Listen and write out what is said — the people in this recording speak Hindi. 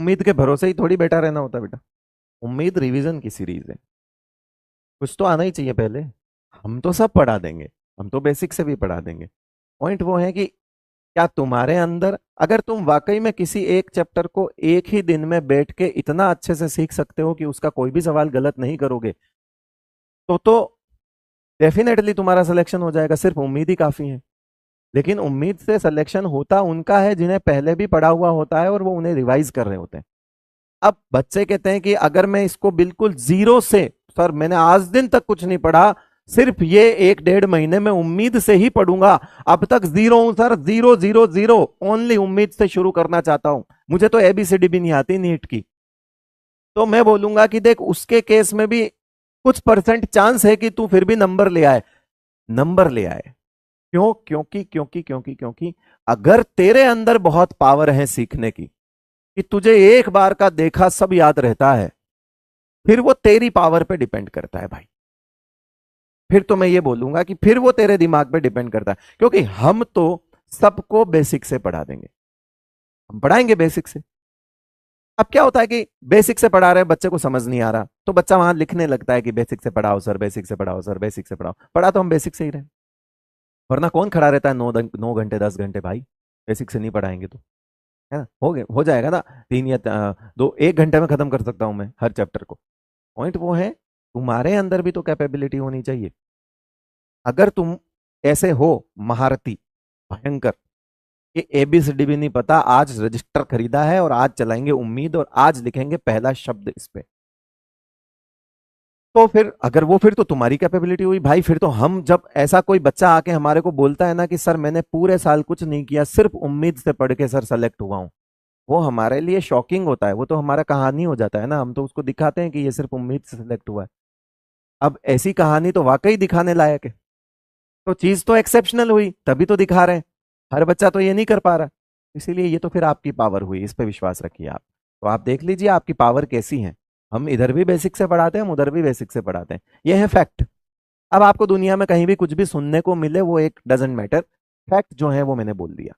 उम्मीद के भरोसे ही थोड़ी बैठा रहना होता बेटा। उम्मीद रिवीजन की सीरीज है, कुछ तो आना ही चाहिए पहले। हम तो सब पढ़ा देंगे, हम तो बेसिक से भी पढ़ा देंगे। पॉइंट वो है कि क्या तुम्हारे अंदर, अगर तुम वाकई में किसी एक चैप्टर को एक ही दिन में बैठ के इतना अच्छे से सीख सकते हो कि उसका कोई भी सवाल गलत नहीं करोगे, तो डेफिनेटली तुम्हारा सिलेक्शन हो जाएगा। सिर्फ उम्मीद ही काफी है। लेकिन उम्मीद से सिलेक्शन होता उनका है जिन्हें पहले भी पढ़ा हुआ होता है और वो उन्हें रिवाइज कर रहे होते हैं। अब बच्चे कहते हैं कि अगर मैं इसको बिल्कुल जीरो से, सर मैंने आज दिन तक कुछ नहीं पढ़ा, सिर्फ ये 1 डेढ़ महीने में उम्मीद से ही पढ़ूंगा, अब तक जीरो हूं sir, zero zero zero, only उम्मीद से शुरू करना चाहता हूं, मुझे तो एबीसीडी भी नहीं आती नीट की, तो मैं बोलूंगा कि देख उसके केस में भी कुछ परसेंट चांस है कि तू फिर भी नंबर ले आए। नंबर ले आए क्यों? क्योंकि अगर तेरे अंदर बहुत पावर है सीखने की, कि तुझे एक बार का देखा सब याद रहता है, फिर वो तेरी पावर पे डिपेंड करता है भाई। फिर तो मैं ये बोलूंगा कि फिर वो तेरे दिमाग पे डिपेंड करता है, क्योंकि हम तो सबको बेसिक से पढ़ा देंगे, हम पढ़ाएंगे बेसिक से। अब क्या होता है कि बेसिक से पढ़ा रहे हैं, बच्चे को समझ नहीं आ रहा, तो बच्चा वहां लिखने लगता है कि बेसिक से पढ़ाओ सर, बेसिक से पढ़ाओ सर, बेसिक से पढ़ाओ। पढ़ा तो हम बेसिक से ही रहे, वरना कौन खड़ा रहता है 9 घंटे 10 घंटे भाई, बेसिक से नहीं पढ़ाएंगे तो। है ना, हो जाएगा ना, 1 घंटे में खत्म कर सकता हूं मैं हर चैप्टर को। पॉइंट वो है, तुम्हारे अंदर भी तो कैपेबिलिटी होनी चाहिए। अगर तुम ऐसे हो महारती, भयंकर, कि एबीसीडी भी नहीं पता, आज रजिस्टर खरीदा है और आज चलाएंगे उम्मीद और आज लिखेंगे पहला शब्द इस पे, तो फिर अगर वो, फिर तो तुम्हारी कैपेबिलिटी हुई भाई। फिर तो हम, जब ऐसा कोई बच्चा आके हमारे को बोलता है ना कि सर मैंने पूरे साल कुछ नहीं किया, सिर्फ उम्मीद से पढ़ के सर सेलेक्ट हुआ हूं, वो हमारे लिए शॉकिंग होता है, वो तो हमारा कहानी हो जाता है ना, हम तो उसको दिखाते हैं कि ये सिर्फ उम्मीद से सिलेक्ट हुआ है। अब ऐसी कहानी तो वाकई दिखाने लायक है, तो चीज तो एक्सेप्शनल हुई तभी तो दिखा रहे हैं। हर बच्चा तो ये नहीं कर पा रहा, इसीलिए ये तो फिर आपकी पावर हुई, इस पे विश्वास रखिए आप। तो आप देख लीजिए आपकी पावर कैसी है। हम इधर भी बेसिक से पढ़ाते हैं, हम उधर भी बेसिक से पढ़ाते हैं, ये है फैक्ट। अब आपको दुनिया में कहीं भी कुछ भी सुनने को मिले, वो एक डजेंट मैटर, फैक्ट जो है वो मैंने बोल दिया।